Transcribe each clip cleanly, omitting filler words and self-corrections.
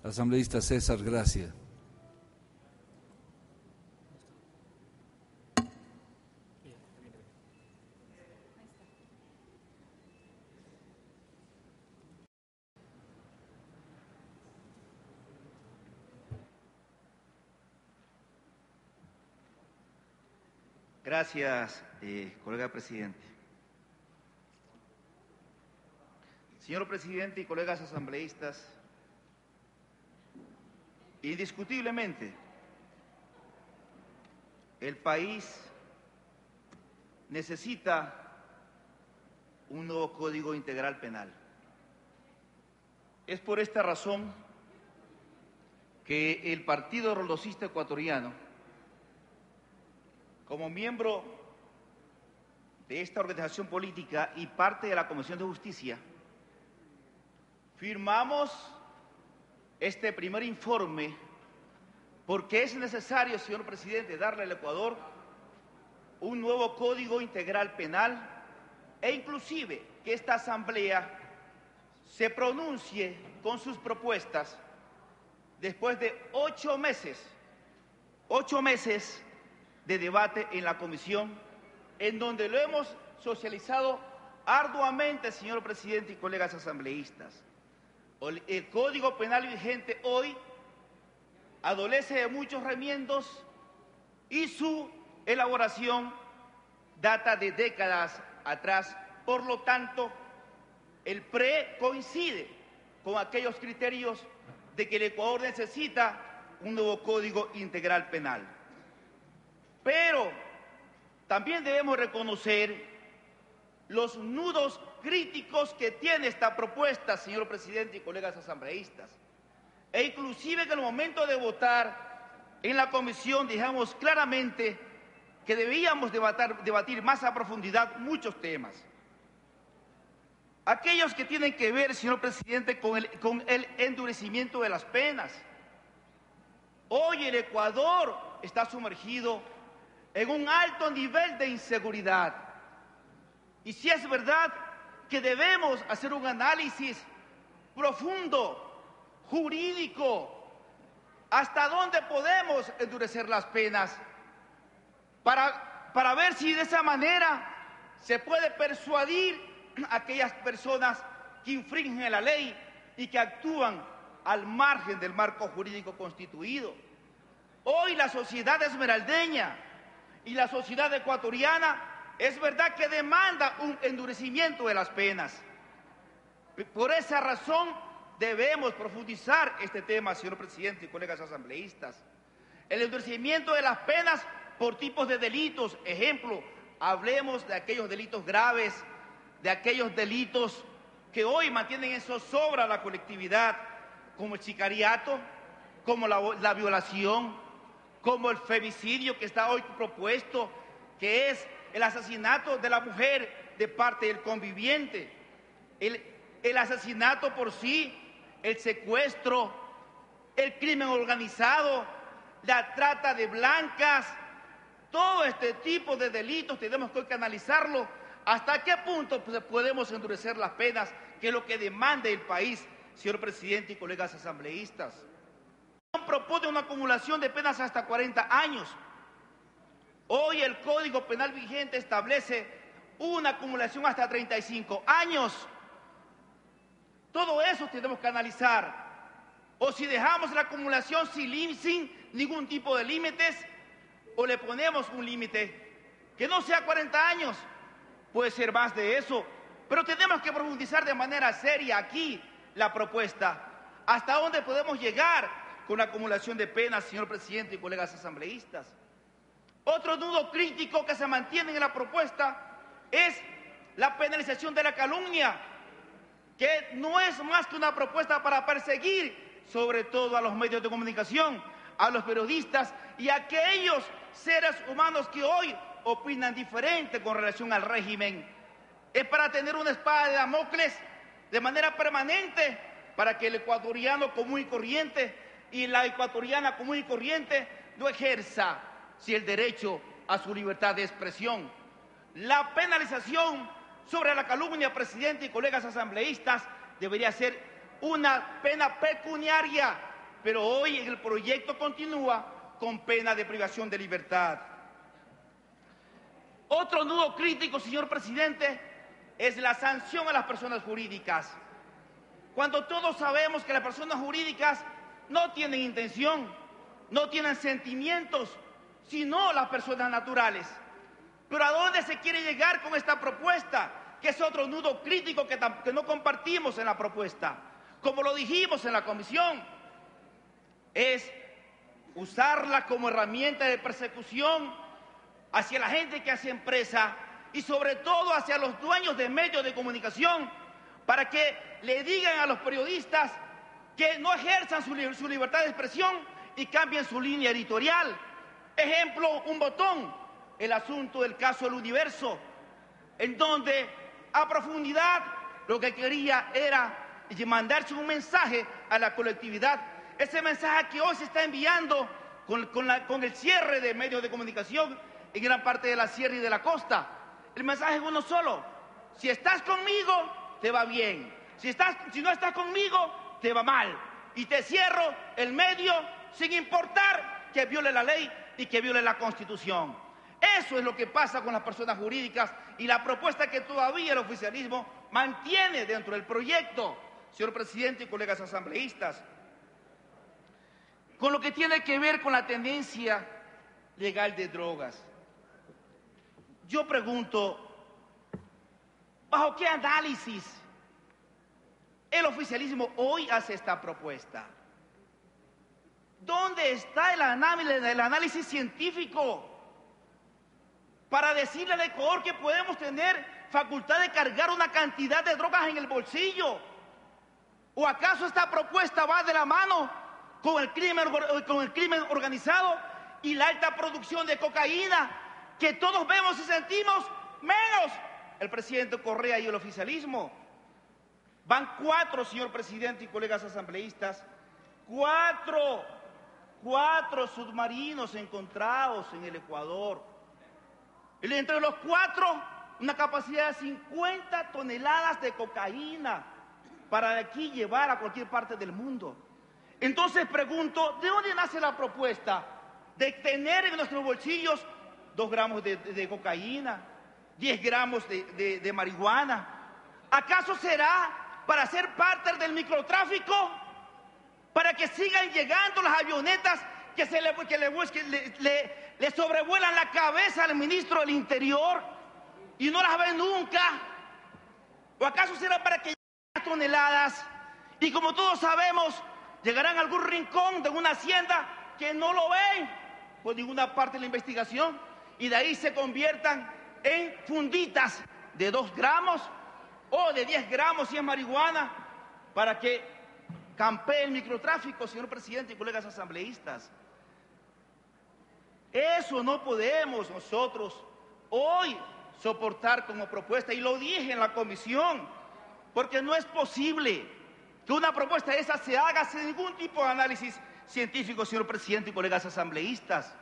Asambleísta César Gracia. Gracias, colega presidente. Señor presidente y colegas asambleístas, indiscutiblemente, el país necesita un nuevo Código Integral Penal. Es por esta razón que el Partido Roldosista Ecuatoriano, como miembro de esta organización política y parte de la Comisión de Justicia, firmamos este primer informe porque es necesario, señor presidente, darle al Ecuador un nuevo Código Integral Penal e inclusive que esta Asamblea se pronuncie con sus propuestas después de 8 meses de debate en la comisión, en donde lo hemos socializado arduamente, señor presidente y colegas asambleístas. El Código Penal vigente hoy adolece de muchos remiendos y su elaboración data de décadas atrás. Por lo tanto, el PRE coincide con aquellos criterios de que el Ecuador necesita un nuevo Código Integral Penal. Pero también debemos reconocer los nudos críticos que tiene esta propuesta, señor presidente y colegas asambleístas. E inclusive en el momento de votar en la comisión dijimos claramente que debíamos debatir más a profundidad muchos temas. Aquellos que tienen que ver, señor presidente, con el endurecimiento de las penas. Hoy el Ecuador está sumergido en un alto nivel de inseguridad. Y si es verdad que debemos hacer un análisis profundo, jurídico, hasta dónde podemos endurecer las penas, para ver si de esa manera se puede persuadir a aquellas personas que infringen la ley y que actúan al margen del marco jurídico constituido. Hoy la sociedad esmeraldeña y la sociedad ecuatoriana es verdad que demanda un endurecimiento de las penas. Por esa razón debemos profundizar este tema, señor presidente y colegas asambleístas. El endurecimiento de las penas por tipos de delitos. Ejemplo, hablemos de aquellos delitos graves, de aquellos delitos que hoy mantienen en zozobra a la colectividad, como el sicariato, como la violación, como el femicidio que está hoy propuesto, que es el asesinato de la mujer de parte del conviviente, el asesinato por sí, el secuestro, el crimen organizado, la trata de blancas. Todo este tipo de delitos tenemos que analizarlo. ¿Hasta qué punto podemos endurecer las penas, que es lo que demanda el país, señor presidente y colegas asambleístas? Propone una acumulación de penas hasta 40 años. Hoy el Código Penal vigente establece una acumulación hasta 35 años. Todo eso tenemos que analizar. O si dejamos la acumulación sin ningún tipo de límites, o le ponemos un límite que no sea 40 años, puede ser más de eso, pero tenemos que profundizar de manera seria aquí la propuesta. ¿Hasta dónde podemos llegar con la acumulación de penas, señor presidente y colegas asambleístas? Otro nudo crítico que se mantiene en la propuesta es la penalización de la calumnia, que no es más que una propuesta para perseguir sobre todo a los medios de comunicación, a los periodistas y a aquellos seres humanos que hoy opinan diferente con relación al régimen. Es para tener una espada de Damocles de manera permanente para que el ecuatoriano común y corriente y la ecuatoriana común y corriente no ejerza el derecho a su libertad de expresión. La penalización sobre la calumnia, presidente y colegas asambleístas, debería ser una pena pecuniaria pero hoy el proyecto continúa con pena de privación de libertad. Otro nudo crítico, señor presidente, es la sanción a las personas jurídicas. Cuando todos sabemos que las personas jurídicas no tienen intención, no tienen sentimientos, sino las personas naturales. Pero ¿a dónde se quiere llegar con esta propuesta? Que es otro nudo crítico que no compartimos en la propuesta. Como lo dijimos en la comisión, es usarla como herramienta de persecución hacia la gente que hace empresa y sobre todo hacia los dueños de medios de comunicación para que le digan a los periodistas que no ejerzan su libertad de expresión y cambien su línea editorial. Ejemplo, un botón, el asunto del caso del Universo, en donde a profundidad lo que quería era mandarse un mensaje a la colectividad. Ese mensaje que hoy se está enviando con el cierre de medios de comunicación en gran parte de la sierra y de la costa. El mensaje es uno solo: si estás conmigo, te va bien. Si no estás conmigo, te va mal. Y te cierro el medio sin importar que viole la ley y que viole la Constitución. Eso es lo que pasa con las personas jurídicas y la propuesta que todavía el oficialismo mantiene dentro del proyecto, señor presidente y colegas asambleístas. Con lo que tiene que ver con la tendencia legal de drogas, yo pregunto, ¿bajo qué análisis el oficialismo hoy hace esta propuesta? ¿Dónde está el análisis científico para decirle al Ecuador que podemos tener facultad de cargar una cantidad de drogas en el bolsillo? ¿O acaso esta propuesta va de la mano con el crimen organizado y la alta producción de cocaína que todos vemos y sentimos, menos el presidente Correa y el oficialismo? Van 4, señor presidente y colegas asambleístas, 4 submarinos encontrados en el Ecuador. Y entre los 4, una capacidad de 50 toneladas de cocaína para de aquí llevar a cualquier parte del mundo. Entonces pregunto, ¿de dónde nace la propuesta de tener en nuestros bolsillos 2 gramos de cocaína, 10 gramos de marihuana? ¿Acaso será para ser parte del microtráfico? ¿Para que sigan llegando las avionetas que le sobrevuelan la cabeza al ministro del Interior y no las ven nunca? ¿O acaso será para que lleguen las toneladas y, como todos sabemos, llegarán a algún rincón de una hacienda que no lo ven por ninguna parte de la investigación y de ahí se conviertan en funditas de 2 gramos o de 10 gramos si es marihuana, para que campee el microtráfico, señor presidente y colegas asambleístas? Eso no podemos nosotros hoy soportar como propuesta, y lo dije en la comisión, porque no es posible que una propuesta de esa se haga sin ningún tipo de análisis científico, señor presidente y colegas asambleístas.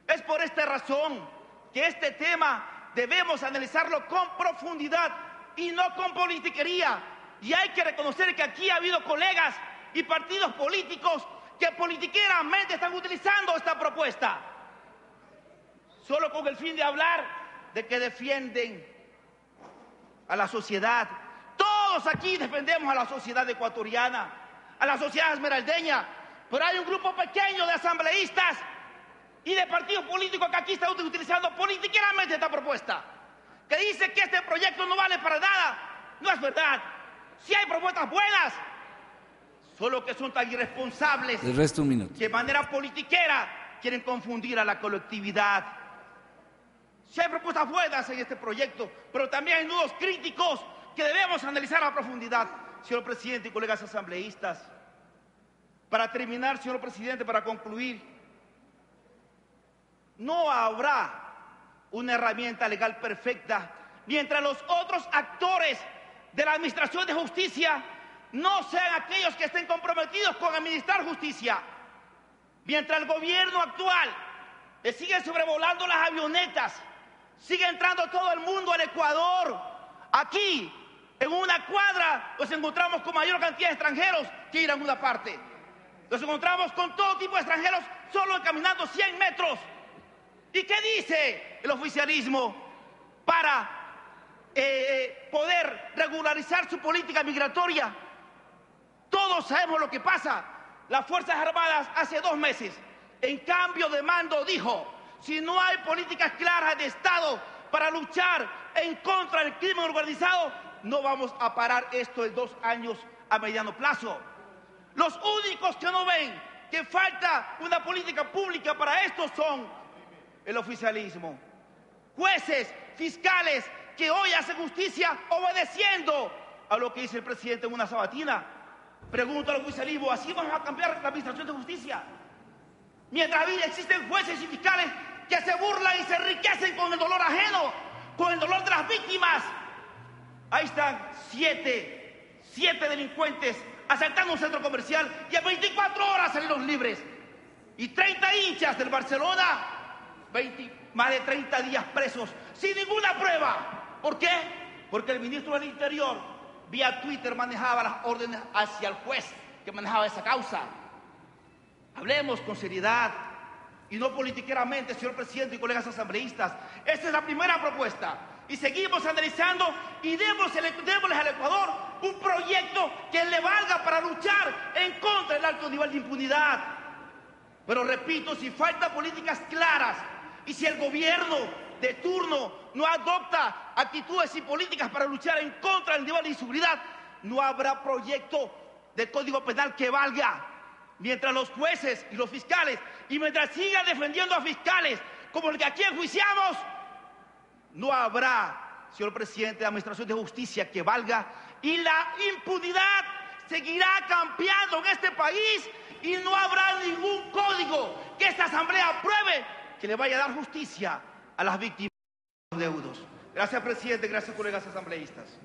Es por esta razón que este tema debemos analizarlo con profundidad y no con politiquería. Y hay que reconocer que aquí ha habido colegas y partidos políticos que politiqueramente están utilizando esta propuesta solo con el fin de hablar de que defienden a la sociedad. Todos aquí defendemos a la sociedad ecuatoriana, a la sociedad esmeraldeña, pero hay un grupo pequeño de asambleístas y de partidos políticos que aquí están utilizando politiqueramente esta propuesta, que dice que este proyecto no vale para nada. No es verdad. Si hay propuestas buenas, solo que son tan irresponsables El resto, un minuto. que de manera politiquera quieren confundir a la colectividad. Si hay propuestas buenas en este proyecto, pero también hay nudos críticos que debemos analizar a profundidad, señor presidente y colegas asambleístas. Para terminar, señor presidente, para concluir, no habrá una herramienta legal perfecta mientras los otros actores de la administración de justicia no sean aquellos que estén comprometidos con administrar justicia. Mientras el gobierno actual le sigue sobrevolando las avionetas, sigue entrando todo el mundo al Ecuador. Aquí, en una cuadra, nos encontramos con mayor cantidad de extranjeros que ir a una parte. Nos encontramos con todo tipo de extranjeros solo caminando 100 metros. ¿Y qué dice el oficialismo para poder regularizar su política migratoria? Todos sabemos lo que pasa. Las Fuerzas Armadas hace 2 meses, en cambio de mando, dijo: si no hay políticas claras de Estado para luchar en contra del crimen organizado, no vamos a parar esto en 2 años a mediano plazo. Los únicos que no ven que falta una política pública para esto son el oficialismo. Jueces, fiscales que hoy hacen justicia obedeciendo a lo que dice el presidente en una sabatina. Pregunto al oficialismo: ¿así vamos a cambiar la administración de justicia? Mientras existen jueces y fiscales que se burlan y se enriquecen con el dolor ajeno, con el dolor de las víctimas. Ahí están 7 delincuentes asaltando un centro comercial y en 24 horas salieron libres. Y 30 hinchas del Barcelona, más de 30 días presos, sin ninguna prueba. ¿Por qué? Porque el ministro del Interior, vía Twitter, manejaba las órdenes hacia el juez que manejaba esa causa. Hablemos con seriedad y no politiqueramente, señor presidente y colegas asambleístas. Esta es la primera propuesta. Y seguimos analizando y démosles al Ecuador un proyecto que le valga para luchar en contra del alto nivel de impunidad. Pero repito, si faltan políticas claras y si el gobierno de turno no adopta actitudes y políticas para luchar en contra del nivel de inseguridad, no habrá proyecto de Código Penal que valga. Mientras los jueces y los fiscales, y mientras sigan defendiendo a fiscales como el que aquí enjuiciamos, no habrá, señor presidente, administración de justicia que valga, y la impunidad seguirá campeando en este país y no habrá ningún código que esta asamblea apruebe que le vaya a dar justicia a las víctimas de los deudos. Gracias, presidente. Gracias, colegas asambleístas.